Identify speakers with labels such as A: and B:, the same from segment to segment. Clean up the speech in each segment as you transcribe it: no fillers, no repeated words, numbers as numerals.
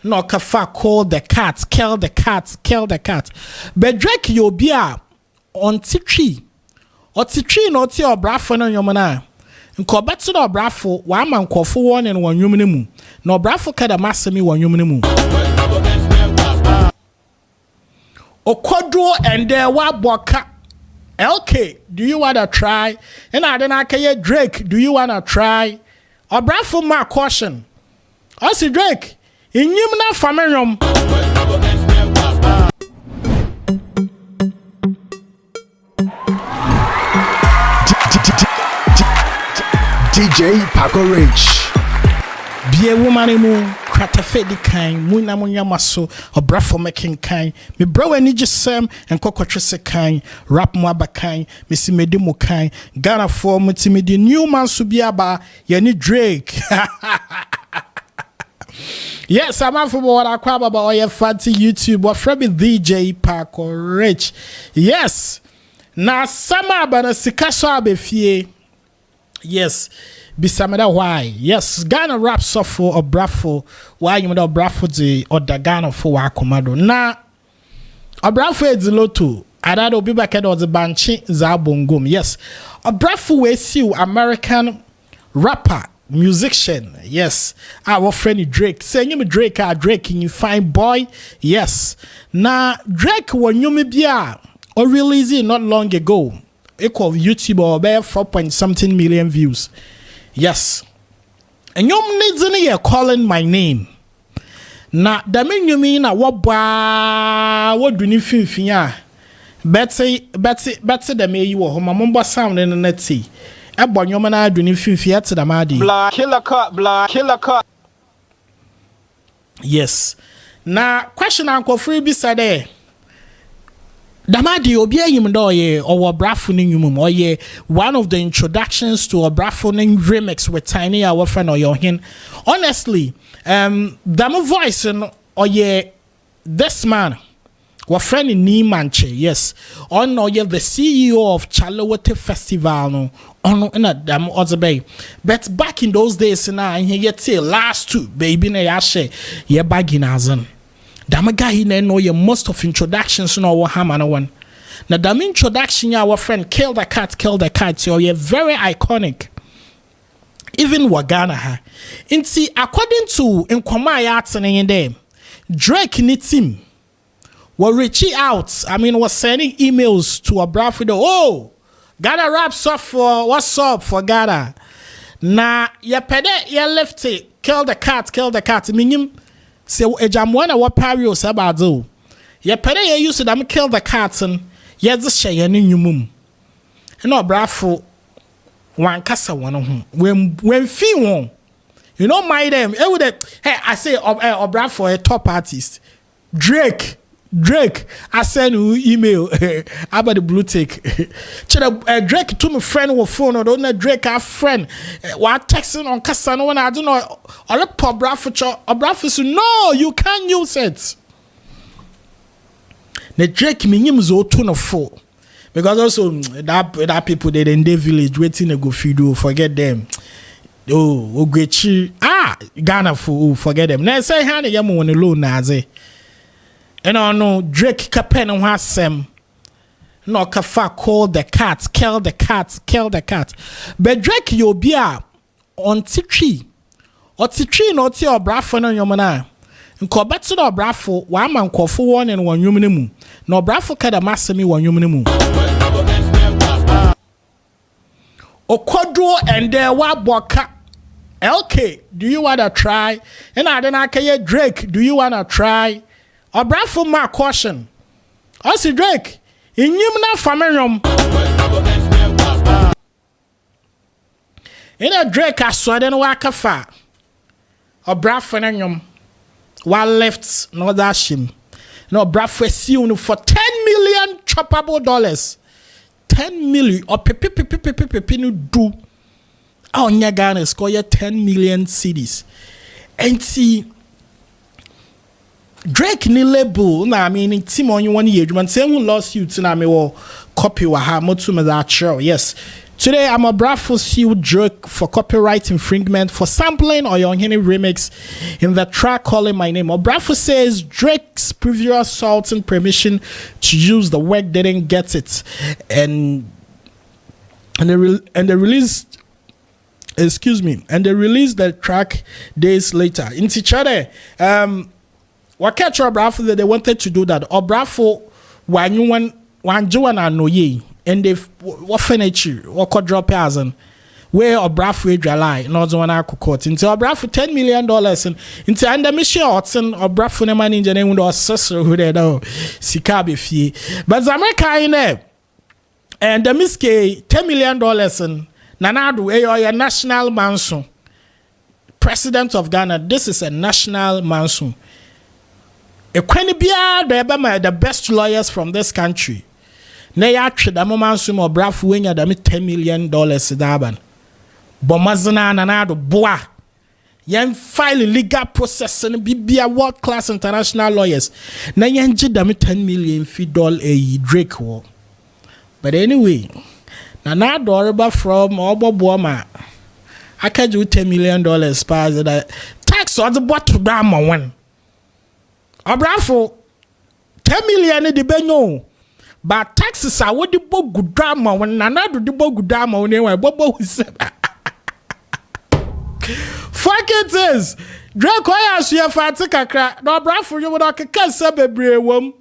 A: no kafa call the cat, kill the cat, kill the cat. But Drake you be on tree. Or tree no ti Obrafour no yomana. Nko beto no Obrafour wa man kwofo won en won nwumne mu. No Obrafour kada masemi won nwumne mu. Okodro and there wa boka. LK, do you wanna try? And I didn't care Drake, do you wanna try? Obrafour ma caution. I see Drake. In you na famerium.
B: DJ Paco Rich.
A: Be a woman mu cratafedi kind, muna munya maso, Obrafour making kind, me bro any just sam and cockatrise kind, rap mwaba kind, missy medimo kind, Ghana for multimedia new man subiaba, yani Drake. Yes, I'm out for what I crab about your fancy YouTube or from DJ Paco Rich. Yes, now summer but a sikaso abefie. Yes, bisameda why? Yes, Ghana rap soft for Obrafour. Why you mada Obrafour the or the Ghana for wakomado. Na Obrafour is loto. I don't be back at the banchi zabongum. Yes, Obrafour we see American rapper, musician. Yes, our friend Drake. Saying me Drake, Drake, you fine boy. Yes, na Drake when you me bia or release it not long ago. Equal YouTube or bear 4.something million views. Yes. And you needs any calling my name. Na the mean you mean what do you feel? Betsy the may you or Mamma sound in the net sea. A bonumana do you feel to the Madi?
C: Blah, killer cut.
A: Yes. Now, question Uncle Free beside there. Damadi obia yimdoye or Obrafour ningum or ye one of the introductions to Obrafour ning remix with Tiny our friend Oye Ohene. Honestly, damo voice or ye this man our friend in Nimanche, yes. On or ye the CEO of Chalawate Festival no on in a damn other bay. But back in those days and yet say last two baby na yashe ye baginazan. Damaga he know your most of introductions no hammer no one. Now the introduction our friend kill the cat so you're very iconic. Even Wagana ha. Inti according to Nkwama Yatsene in there, Drake needs him. Were reaching out, was sending emails to Obrafour. Oh, Ghana rap soft for what's up for Ghana. Na ya pede ya left it, kill the cat, meaning say ejamwana wa pario sabado ye pere ye use them kill the cats and ye just share ni nyumum no Obrafour wan kasa won ho when fi won you know my them hey I say Obrafour a top artist Drake I send you email about the blue tick Drake to my friend with phone or don't Drake our friend what texting on kasa no when I don't know or a Obrafour so no you can't use it the Drake minim zo to no four because also that people they in the village waiting to go feed you forget them Ogwechi Ghana for forget them now say hand yam on alone naze. And no Drake Capen on Hassem. No kafa call the cat, kill the cat. But Drake you be on tree. Or tree no ti Obrafour no yomana. Nko beto no Obrafour wa man kwofo won en won nwumne mu. No Obrafour kada masemi won nwumne mu. Okodro and there wa boka. LK, do you wanna try? And I didn't care Drake, do you wanna try? Obrafour ma caution. I see Drake. In you na famerium. In a Drake I saw then waka fa. Obrafour nanyum. One left no dash him. No Obrafour see you for 10 million choppable dollars. 10 million or pepe no do. Oh Ghana score 10 million cedis. And see Drake ni label na team on you 1 year man say who lost you to na me wo copy wa ha motu me that show yes Today, I'm Obrafour sued Drake for copyright infringement for sampling Oye Ohene remix in the track Calling My Name. Obrafour says Drake's previous Sultan permission to use the work didn't get it, and they released the track days later. In Tichade, what catch Obrafour that they wanted to do that. Obrafour one anoye. And they've what furniture, what could drop thousand, where Obrafour July, not the one I could quote. Into Obrafour $10 million and into under mission Otson, Obrafour money in the name of the sister who they know, Sikabi fee. But the America in there, and the miske $10 million and Nanadu, a national mansion, president of Ghana. This is a national mansion. A Quenibia, the best lawyers from this country. Na ya atwe da mama so mo Obrafour wenya da $10 million daban bomazana na do boa yan file legal process and bibia world class international lawyers na yan gi da $10 million a Drake wo. But anyway, na do reba from obobo ma aka ju $10 million pass that tax or the bottle da ma one Obrafour $10 million de benyo. But taxes are what the book good drama when another the book good drama when they were Bobo said. Fuck it is Drake Hoyas you have to crack. No Obrafour you would like a cancer baby womb.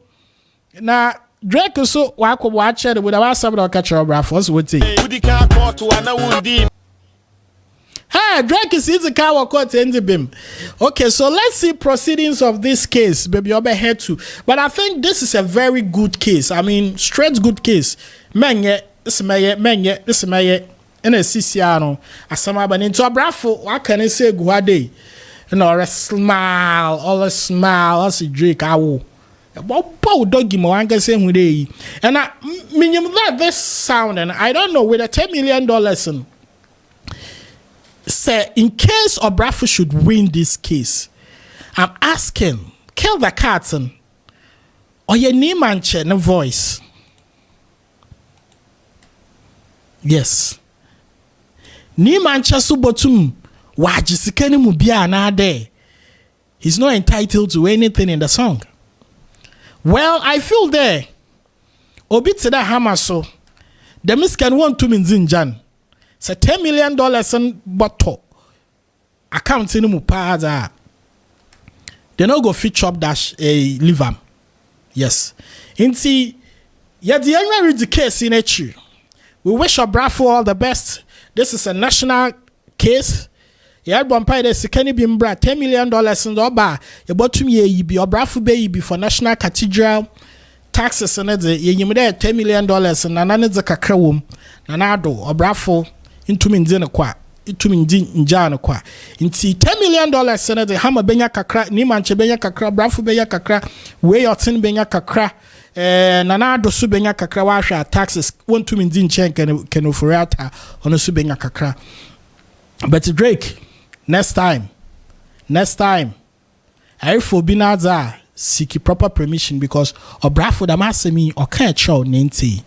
A: Now Drake so watch it with our sub or catch Obrafour with it. Hey, Drake is in the car court in the beam. Okay, so let's see proceedings of this case, baby. You'll be here too. But I think this is a very good case. I mean, straight good case. Menye, this is my and a CCR. Asama ban into Obrafour. What can I say? Guade, you know, a smile, all a smile. I see Drake. I will. Bow doggy mo anga same day. And I mean that this sound, and I don't know with a $10 million and. Say, in case Obrafour should win this case, I'm asking, kill the curtain or your name and no voice. Yes. Nimancha subotum wajisikeni mubia na de. He's not entitled to anything in the song. Well, I feel there. Obitseda hamaso. The miscan want to minzinjan. It's a $10 million and bottle account in Mupaza. They no go fit chop dash a liver. Yes. Inti yet the young read the case in HU. We wish Obrafour all the best. This is a national case. Yeah, bumpy the second bimbra $10 million in the oba. You bought to me ye be Obrafour baby for National Cathedral taxes and ye $10 million and another kakrawum. Nanado Obrafour. Into minzina kwa itu njana kwa inti $10 million sene de hama benya kakra ni manche benya kakra Obrafour benya kakra we yotin benya kakra nana do su benya kakra wa hwa taxes won to minzin chen can ofurata ono su benya kakra. But Drake next time I for binaza seek proper permission because Obrafour da masemi o kan show nenti.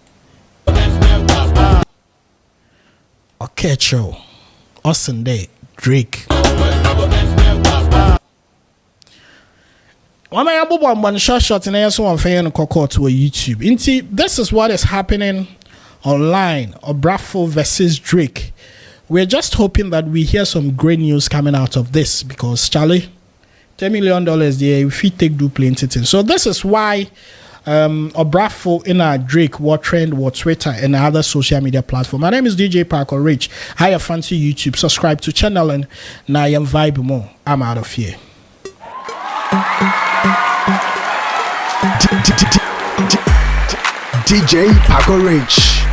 A: Okay, show. Austin Day, Drake. One short and I one fan to YouTube. This is what is happening online. Obrafour versus Drake. We're just hoping that we hear some great news coming out of this because Charlie, $10 million there, if we take do plenty things. So this is why Obrafour in our Drake, what trend, what Twitter, and other social media platform. My name is DJ Parker Rich. Hi, a fancy YouTube. Subscribe to channel and now I am vibe more. I'm out of here.
B: DJ Parker Rich.